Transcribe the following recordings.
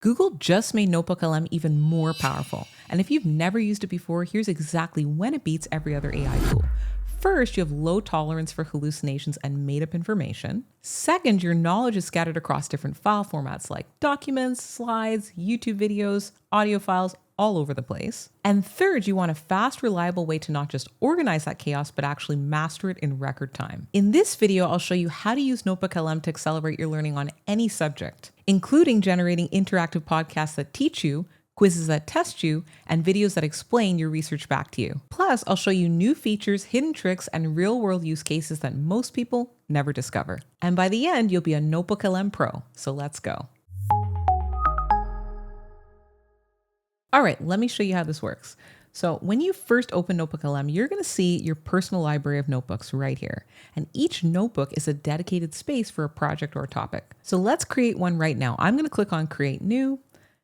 Google just made NotebookLM even more powerful. And if you've never used it before, here's exactly when it beats every other AI tool. First, you have low tolerance for hallucinations and made-up information. Second, your knowledge is scattered across different file formats like documents, slides, YouTube videos, audio files, all over the place. And third, you want a fast, reliable way to not just organize that chaos, but actually master it in record time. In this video, I'll show you how to use NotebookLM to accelerate your learning on any subject, including generating interactive podcasts that teach you, quizzes that test you, and videos that explain your research back to you. Plus, I'll show you new features, hidden tricks, and real-world use cases that most people never discover. And by the end, you'll be a NotebookLM pro. So let's go. All right, let me show you how this works. So when you first open NotebookLM, you're going to see your personal library of notebooks right here. And each notebook is a dedicated space for a project or a topic. So let's create one right now. I'm going to click on Create New.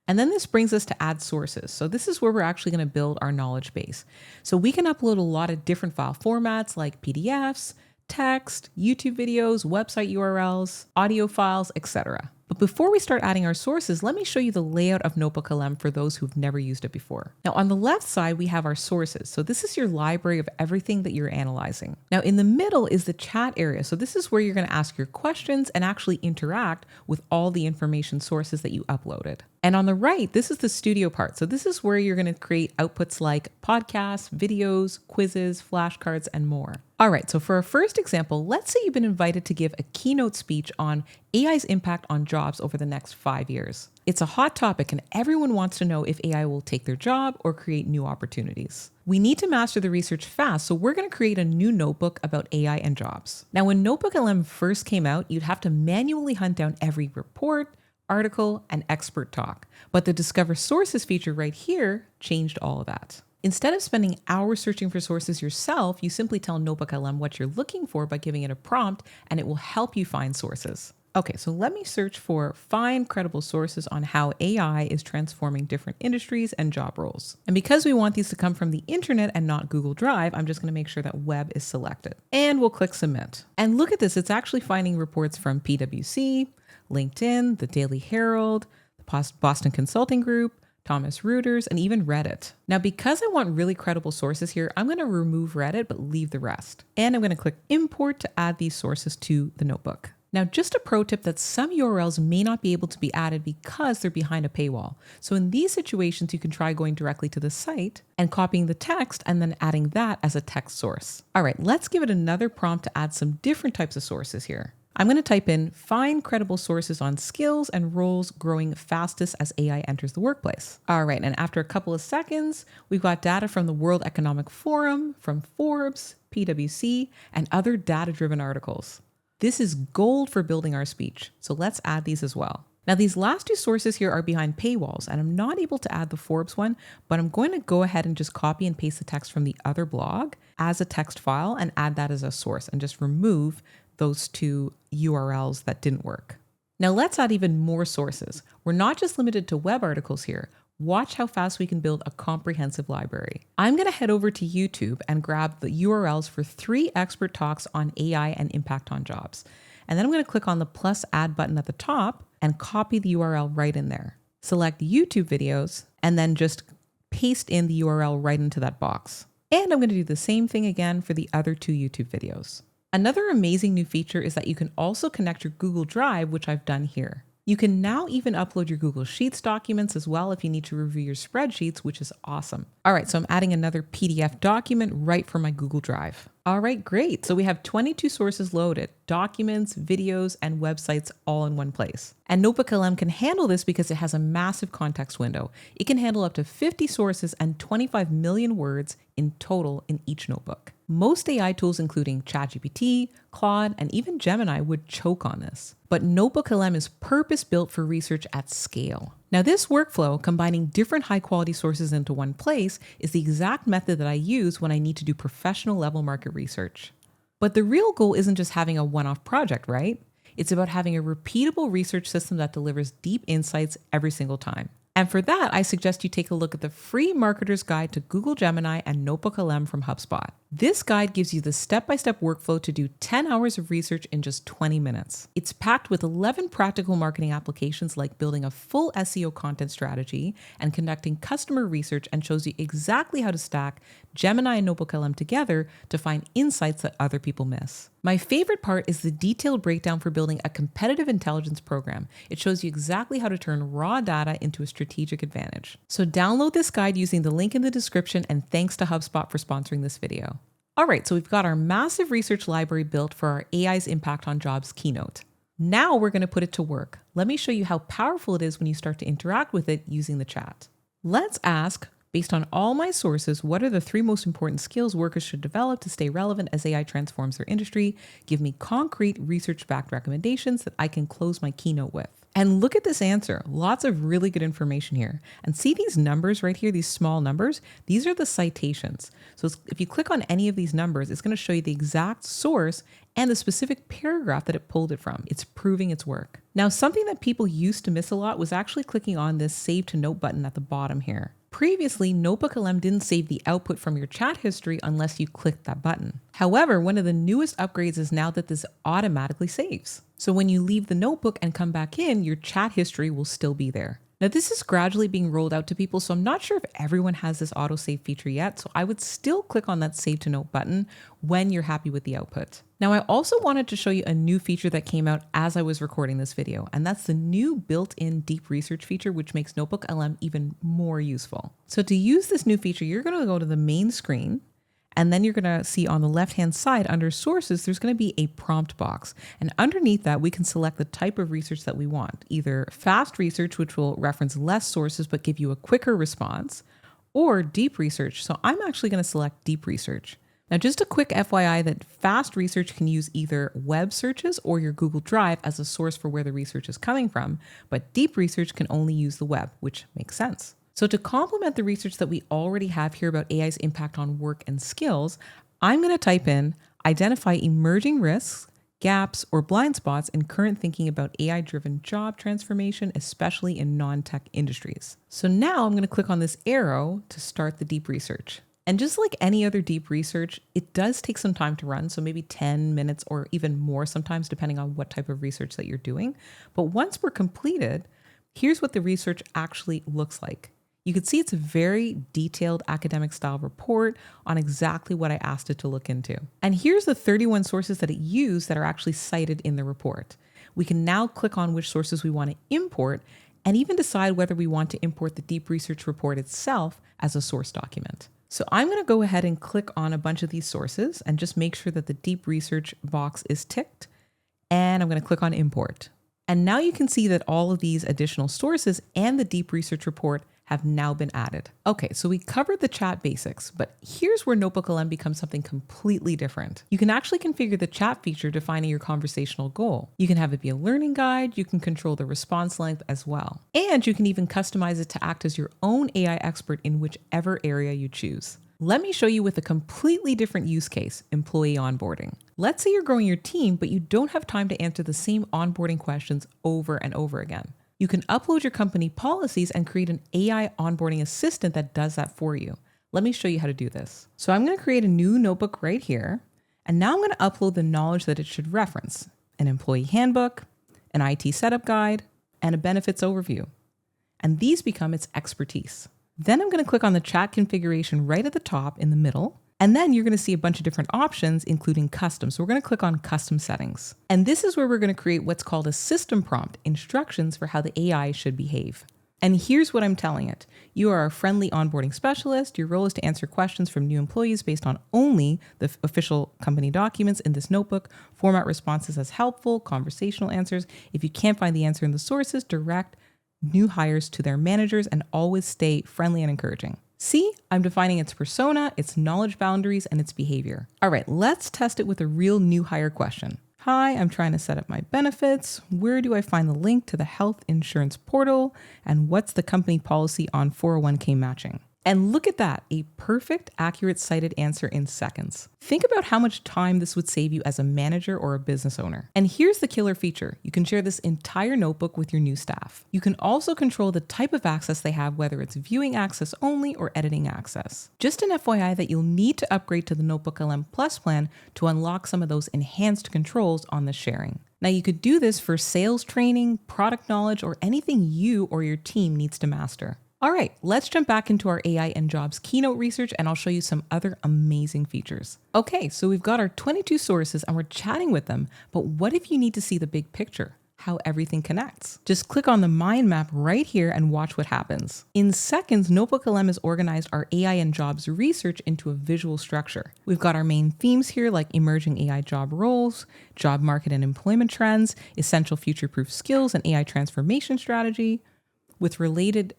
And then this brings us to Add Sources. So this is where we're actually going to build our knowledge base. So we can upload a lot of different file formats like PDFs, text, YouTube videos, website URLs, audio files, etc. But before we start adding our sources, let me show you the layout of NotebookLM for those who've never used it before. Now on the left side, we have our sources. So this is your library of everything that you're analyzing. Now in the middle is the chat area. So this is where you're going to ask your questions and actually interact with all the information sources that you uploaded. And on the right, this is the studio part. So this is where you're going to create outputs like podcasts, videos, quizzes, flashcards, and more. All right, so for our first example, let's say you've been invited to give a keynote speech on AI's impact on jobs over the next 5 years. It's a hot topic and everyone wants to know if AI will take their job or create new opportunities. We need to master the research fast, so we're going to create a new notebook about AI and jobs. Now, when NotebookLM first came out, you'd have to manually hunt down every report, article, and expert talk. But the Discover Sources feature right here changed all of that. Instead of spending hours searching for sources yourself, you simply tell NotebookLM what you're looking for by giving it a prompt, and it will help you find sources. Okay, so let me search for find credible sources on how AI is transforming different industries and job roles. And because we want these to come from the internet and not Google Drive, I'm just going to make sure that web is selected. And we'll click submit. And look at this, it's actually finding reports from PwC, LinkedIn, the Daily Herald, the Boston Consulting Group, Thomas Reuters, and even Reddit. Now, because I want really credible sources here, I'm going to remove Reddit, but leave the rest. And I'm going to click import to add these sources to the notebook. Now, just a pro tip that some URLs may not be able to be added because they're behind a paywall. So in these situations, you can try going directly to the site and copying the text and then adding that as a text source. All right, let's give it another prompt to add some different types of sources here. I'm going to type in find credible sources on skills and roles growing fastest as AI enters the workplace. All right, and after a couple of seconds, we've got data from the World Economic Forum, from Forbes, PwC, and other data-driven articles. This is gold for building our speech, so let's add these as well. Now, these last two sources here are behind paywalls, and I'm not able to add the Forbes one, but I'm going to go ahead and just copy and paste the text from the other blog as a text file and add that as a source and just remove those two URLs that didn't work. Now let's add even more sources. We're not just limited to web articles here. Watch how fast we can build a comprehensive library. I'm going to head over to YouTube and grab the URLs for 3 expert talks on AI and impact on jobs. And then I'm going to click on the plus add button at the top and copy the URL right in there. Select YouTube videos and then just paste in the URL right into that box. And I'm going to do the same thing again for the other 2 YouTube videos. Another amazing new feature is that you can also connect your Google Drive, which I've done here. You can now even upload your Google Sheets documents as well if you need to review your spreadsheets, which is awesome. All right, so I'm adding another PDF document right from my Google Drive. All right, great. So we have 22 sources loaded, documents, videos, and websites all in one place. And NotebookLM can handle this because it has a massive context window. It can handle up to 50 sources and 25 million words in total in each notebook. Most AI tools, including ChatGPT, Claude, and even Gemini, would choke on this. But NotebookLM is purpose-built for research at scale. Now, this workflow, combining different high-quality sources into one place, is the exact method that I use when I need to do professional-level market research. But the real goal isn't just having a one-off project, right? It's about having a repeatable research system that delivers deep insights every single time. And for that, I suggest you take a look at the free Marketer's Guide to Google Gemini and NotebookLM from HubSpot. This guide gives you the step-by-step workflow to do 10 hours of research in just 20 minutes. It's packed with 11 practical marketing applications like building a full SEO content strategy and conducting customer research, and shows you exactly how to stack Gemini and NotebookLM together to find insights that other people miss. My favorite part is the detailed breakdown for building a competitive intelligence program. It shows you exactly how to turn raw data into a strategic advantage. So download this guide using the link in the description, and thanks to HubSpot for sponsoring this video. All right, so we've got our massive research library built for our AI's impact on jobs keynote. Now we're going to put it to work. Let me show you how powerful it is when you start to interact with it using the chat. Let's ask, based on all my sources, what are the 3 most important skills workers should develop to stay relevant as AI transforms their industry? Give me concrete research-backed recommendations that I can close my keynote with. And look at this answer. Lots of really good information here. And see these numbers right here, these small numbers? These are the citations. So if you click on any of these numbers, it's going to show you the exact source and the specific paragraph that it pulled it from. It's proving its work. Now, something that people used to miss a lot was actually clicking on this Save to Note button at the bottom here. Previously, NotebookLM didn't save the output from your chat history unless you clicked that button. However, one of the newest upgrades is now that this automatically saves. So when you leave the notebook and come back in, your chat history will still be there. Now, this is gradually being rolled out to people, so I'm not sure if everyone has this autosave feature yet, so I would still click on that Save to Note button when you're happy with the output. Now, I also wanted to show you a new feature that came out as I was recording this video, and that's the new built-in deep research feature, which makes NotebookLM even more useful. So to use this new feature, you're going to go to the main screen, and then you're going to see on the left-hand side under sources, there's going to be a prompt box. And underneath that, we can select the type of research that we want, either fast research, which will reference less sources but give you a quicker response, or deep research. So I'm actually going to select deep research. Now, just a quick FYI that fast research can use either web searches or your Google Drive as a source for where the research is coming from, but deep research can only use the web, which makes sense. So to complement the research that we already have here about AI's impact on work and skills, I'm going to type in identify emerging risks, gaps, or blind spots in current thinking about AI-driven job transformation, especially in non-tech industries. So now I'm going to click on this arrow to start the deep research. And just like any other deep research, it does take some time to run, so maybe 10 minutes or even more sometimes, depending on what type of research that you're doing. But once we're completed, here's what the research actually looks like. You can see it's a very detailed academic style report on exactly what I asked it to look into. And here's the 31 sources that it used that are actually cited in the report. We can now click on which sources we want to import and even decide whether we want to import the deep research report itself as a source document. So I'm going to go ahead and click on a bunch of these sources and just make sure that the deep research box is ticked. And I'm going to click on import. And now you can see that all of these additional sources and the deep research report have now been added. Okay, so we covered the chat basics, but here's where NotebookLM becomes something completely different. You can actually configure the chat feature defining your conversational goal. You can have it be a learning guide, you can control the response length as well. And you can even customize it to act as your own AI expert in whichever area you choose. Let me show you with a completely different use case, employee onboarding. Let's say you're growing your team, but you don't have time to answer the same onboarding questions over and over again. You can upload your company policies and create an AI onboarding assistant that does that for you. Let me show you how to do this. So I'm going to create a new notebook right here. And now I'm going to upload the knowledge that it should reference: an employee handbook, an IT setup guide, and a benefits overview. And these become its expertise. Then I'm going to click on the chat configuration right at the top in the middle. And then you're going to see a bunch of different options, including custom. So we're going to click on custom settings. And this is where we're going to create what's called a system prompt, instructions for how the AI should behave. And here's what I'm telling it. You are a friendly onboarding specialist. Your role is to answer questions from new employees based on only the official company documents in this notebook. Format responses as helpful, conversational answers. If you can't find the answer in the sources, direct new hires to their managers and always stay friendly and encouraging. See, I'm defining its persona, its knowledge boundaries, and its behavior. All right, let's test it with a real new hire question. Hi, I'm trying to set up my benefits. Where do I find the link to the health insurance portal? And what's the company policy on 401k matching? And look at that, a perfect, accurate cited answer in seconds. Think about how much time this would save you as a manager or a business owner. And here's the killer feature. You can share this entire notebook with your new staff. You can also control the type of access they have, whether it's viewing access only or editing access. Just an FYI that you'll need to upgrade to the NotebookLM Plus plan to unlock some of those enhanced controls on the sharing. Now you could do this for sales training, product knowledge, or anything you or your team needs to master. All right, let's jump back into our AI and jobs keynote research and I'll show you some other amazing features. Okay, so we've got our 22 sources and we're chatting with them, but what if you need to see the big picture? How everything connects. Just click on the mind map right here and watch what happens. In seconds, NotebookLM has organized our AI and jobs research into a visual structure. We've got our main themes here like emerging AI job roles, job market and employment trends, essential future-proof skills, and AI transformation strategy, with related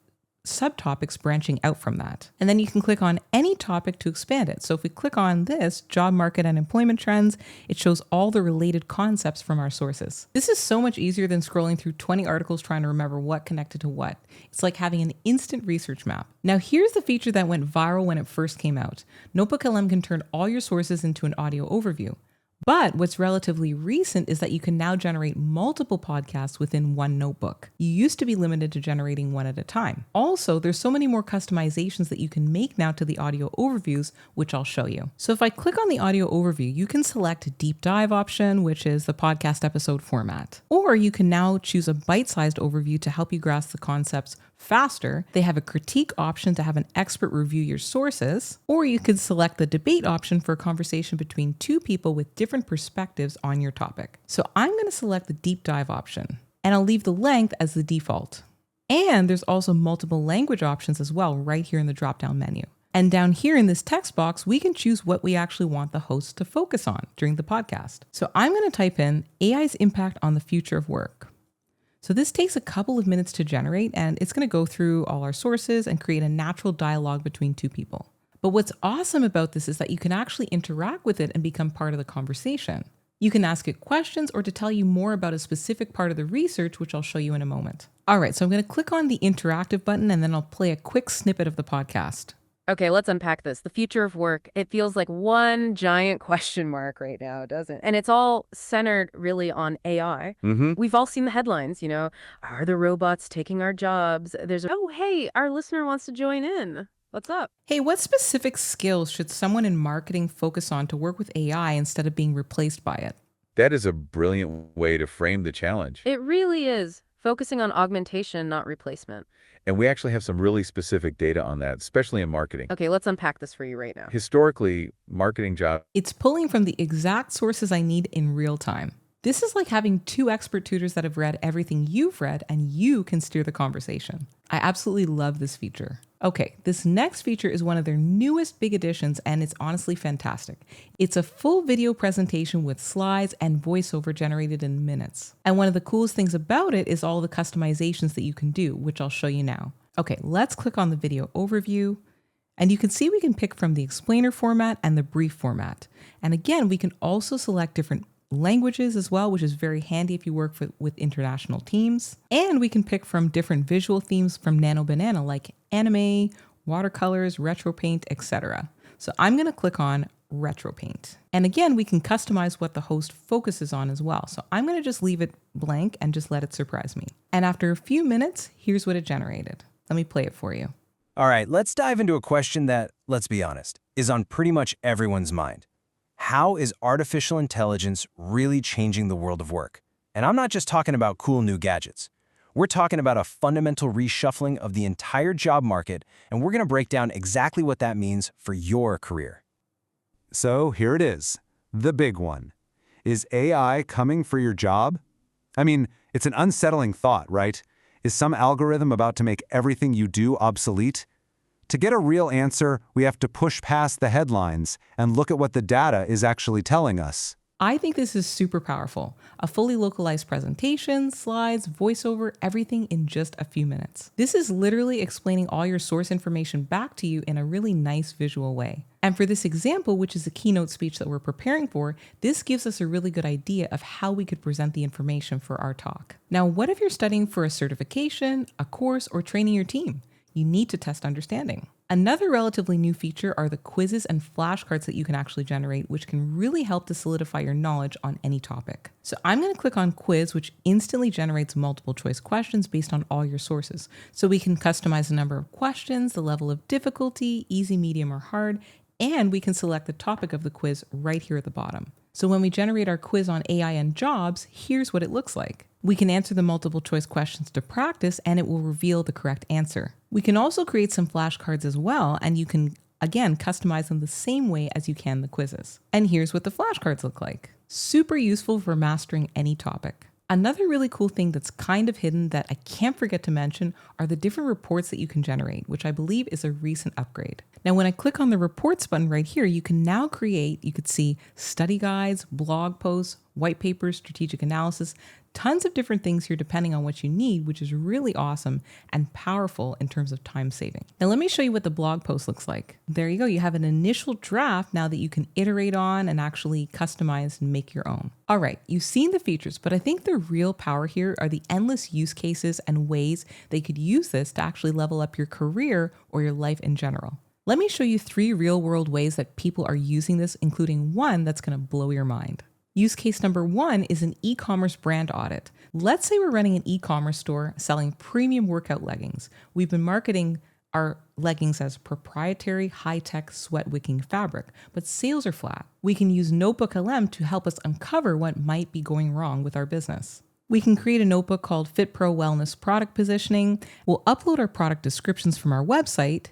subtopics branching out from that. And then you can click on any topic to expand it. So if we click on this, job market and employment trends, it shows all the related concepts from our sources. This is so much easier than scrolling through 20 articles trying to remember what connected to what. It's like having an instant research map. Now here's the feature that went viral when it first came out. NotebookLM can turn all your sources into an audio overview. But what's relatively recent is that you can now generate multiple podcasts within one notebook. You used to be limited to generating one at a time. Also, there's so many more customizations that you can make now to the audio overviews, which I'll show you. So if I click on the audio overview, you can select a deep dive option, which is the podcast episode format. Or you can now choose a bite-sized overview to help you grasp the concepts faster. They have a critique option to have an expert review your sources, or you could select the debate option for a conversation between two people with different perspectives on your topic. So I'm going to select the deep dive option, and I'll leave the length as the default. And there's also multiple language options as well right here in the drop-down menu. And down here in this text box, we can choose what we actually want the host to focus on during the podcast. So I'm going to type in AI's impact on the future of work. So this takes a couple of minutes to generate, and it's going to go through all our sources and create a natural dialogue between two people. But what's awesome about this is that you can actually interact with it and become part of the conversation. You can ask it questions or to tell you more about a specific part of the research, which I'll show you in a moment. All right, so I'm going to click on the interactive button and then I'll play a quick snippet of the podcast. Okay, let's unpack this. The future of work, it feels like one giant question mark right now, doesn't it? And it's all centered really on AI. We've all seen the headlines, are the robots taking our jobs? Oh, hey, our listener wants to join in. What's up? Hey, what specific skills should someone in marketing focus on to work with AI instead of being replaced by it? That is a brilliant way to frame the challenge. It really is. Focusing on augmentation, not replacement. And we actually have some really specific data on that, especially in marketing. Okay, let's unpack this for you right now. Historically, marketing jobs... It's pulling from the exact sources I need in real time. This is like having two expert tutors that have read everything you've read and you can steer the conversation. I absolutely love this feature. Okay, this next feature is one of their newest big additions and it's honestly fantastic. It's a full video presentation with slides and voiceover generated in minutes. And one of the coolest things about it is all the customizations that you can do, which I'll show you now. Okay, let's click on the video overview. And you can see we can pick from the explainer format and the brief format. And again, we can also select different languages as well, which is very handy if you work with international teams. And we can pick from different visual themes from Nano Banana like anime, watercolors, retro paint, etc. So I'm going to click on retro paint. And again, we can customize what the host focuses on as well. So I'm going to just leave it blank and just let it surprise me. And after a few minutes, here's what it generated. Let me play it for you. All right, let's dive into a question that, let's be honest, is on pretty much everyone's mind. How is artificial intelligence really changing the world of work? And I'm not just talking about cool new gadgets. We're talking about a fundamental reshuffling of the entire job market, and we're going to break down exactly what that means for your career. So here it is, the big one. Is AI coming for your job? I mean, it's an unsettling thought, right? Is some algorithm about to make everything you do obsolete? To get a real answer, we have to push past the headlines and look at what the data is actually telling us. I think this is super powerful. A fully localized presentation, slides, voiceover, everything in just a few minutes. This is literally explaining all your source information back to you in a really nice visual way. And for this example, which is a keynote speech that we're preparing for, this gives us a really good idea of how we could present the information for our talk. Now, what if you're studying for a certification, a course, or training your team? You need to test understanding. Another relatively new feature are the quizzes and flashcards that you can actually generate, which can really help to solidify your knowledge on any topic. So I'm going to click on quiz, which instantly generates multiple choice questions based on all your sources. So we can customize the number of questions, the level of difficulty, easy, medium, or hard, and we can select the topic of the quiz right here at the bottom. So when we generate our quiz on AI and jobs, here's what it looks like. We can answer the multiple choice questions to practice, and it will reveal the correct answer. We can also create some flashcards as well, and you can, again, customize them the same way as you can the quizzes. And here's what the flashcards look like. Super useful for mastering any topic. Another really cool thing that's kind of hidden that I can't forget to mention are the different reports that you can generate, which I believe is a recent upgrade. Now, when I click on the reports button right here, you can now create, you could see study guides, blog posts, white papers, strategic analysis, tons of different things here depending on what you need, which is really awesome and powerful in terms of time saving. Now, let me show you what the blog post looks like. There you go. You have an initial draft now that you can iterate on and actually customize and make your own. All right, you've seen the features, but I think the real power here are the endless use cases and ways that you could use this to actually level up your career or your life in general. Let me show you 3 real-world ways that people are using this, including one that's going to blow your mind. Use case number 1 is an e-commerce brand audit. Let's say we're running an e-commerce store selling premium workout leggings. We've been marketing our leggings as proprietary high-tech sweat-wicking fabric, but sales are flat. We can use NotebookLM to help us uncover what might be going wrong with our business. We can create a notebook called Fit Pro Wellness Product Positioning. We'll upload our product descriptions from our website,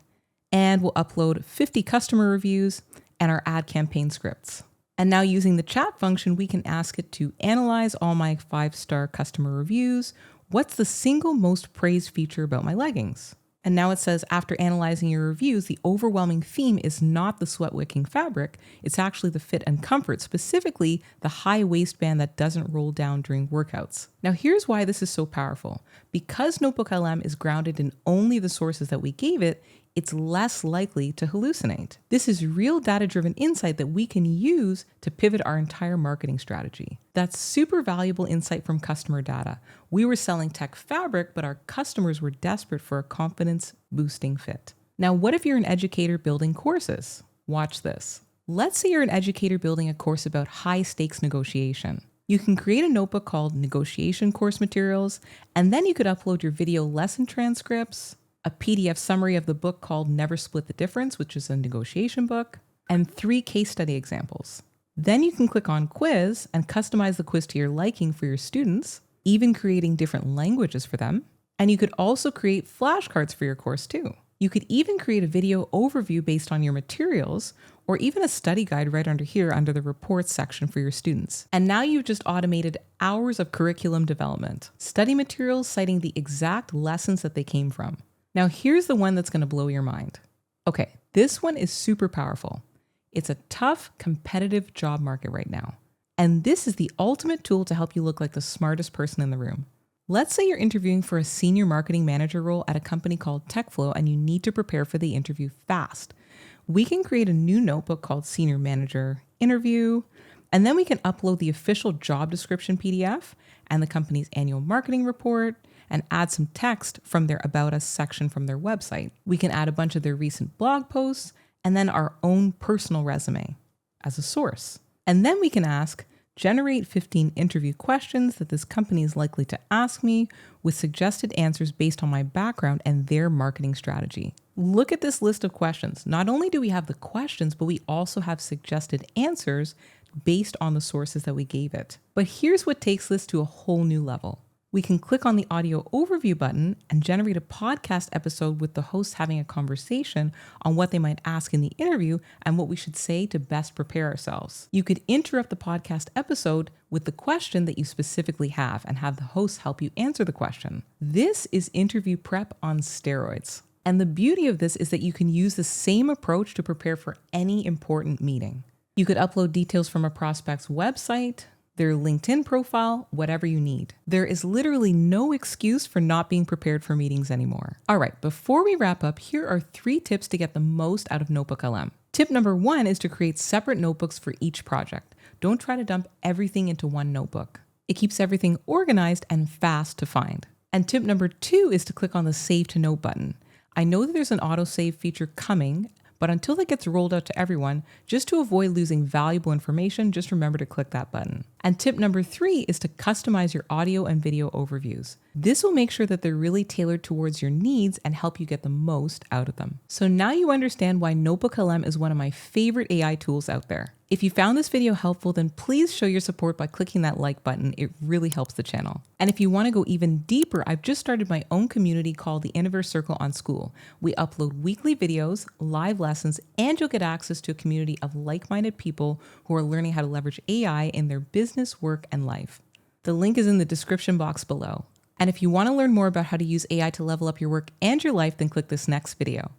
and we'll upload 50 customer reviews and our ad campaign scripts. And now using the chat function, we can ask it to analyze all my 5-star customer reviews. What's the single most praised feature about my leggings? And now it says, after analyzing your reviews, the overwhelming theme is not the sweat-wicking fabric. It's actually the fit and comfort, specifically the high waistband that doesn't roll down during workouts. Now, here's why this is so powerful. Because NotebookLM is grounded in only the sources that we gave it, it's less likely to hallucinate. This is real data-driven insight that we can use to pivot our entire marketing strategy. That's super valuable insight from customer data. We were selling tech fabric, but our customers were desperate for a confidence-boosting fit. Now, what if you're an educator building courses? Watch this. Let's say you're an educator building a course about high-stakes negotiation. You can create a notebook called Negotiation Course Materials, and then you could upload your video lesson transcripts, a PDF summary of the book called Never Split the Difference, which is a negotiation book, and 3 case study examples. Then you can click on quiz and customize the quiz to your liking for your students, even creating different languages for them. And you could also create flashcards for your course too. You could even create a video overview based on your materials, or even a study guide right under here under the reports section for your students. And now you've just automated hours of curriculum development, study materials citing the exact lessons that they came from. Now here's the one that's going to blow your mind. Okay, this one is super powerful. It's a tough, competitive job market right now. And this is the ultimate tool to help you look like the smartest person in the room. Let's say you're interviewing for a senior marketing manager role at a company called TechFlow and you need to prepare for the interview fast. We can create a new notebook called Senior Manager Interview, and then we can upload the official job description PDF and the company's annual marketing report, and add some text from their About Us section from their website. We can add a bunch of their recent blog posts and then our own personal resume as a source. And then we can ask, generate 15 interview questions that this company is likely to ask me with suggested answers based on my background and their marketing strategy. Look at this list of questions. Not only do we have the questions, but we also have suggested answers based on the sources that we gave it. But here's what takes this to a whole new level. We can click on the audio overview button and generate a podcast episode with the host having a conversation on what they might ask in the interview and what we should say to best prepare ourselves. You could interrupt the podcast episode with the question that you specifically have and have the host help you answer the question. This is interview prep on steroids. And the beauty of this is that you can use the same approach to prepare for any important meeting. You could upload details from a prospect's website, their LinkedIn profile, whatever you need. There is literally no excuse for not being prepared for meetings anymore. All right, before we wrap up, here are 3 tips to get the most out of NotebookLM. Tip number 1 is to create separate notebooks for each project. Don't try to dump everything into one notebook. It keeps everything organized and fast to find. And tip number 2 is to click on the Save to Note button. I know that there's an autosave feature coming, but until that gets rolled out to everyone, just to avoid losing valuable information, just remember to click that button. And tip number 3 is to customize your audio and video overviews. This will make sure that they're really tailored towards your needs and help you get the most out of them. So now you understand why NotebookLM is one of my favorite AI tools out there. If you found this video helpful, then please show your support by clicking that like button. It really helps the channel. And if you want to go even deeper, I've just started my own community called the Innover Circle on School. We upload weekly videos, live lessons, and you'll get access to a community of like-minded people who are learning how to leverage AI in their business, work, and life. The link is in the description box below. And if you want to learn more about how to use AI to level up your work and your life, then click this next video.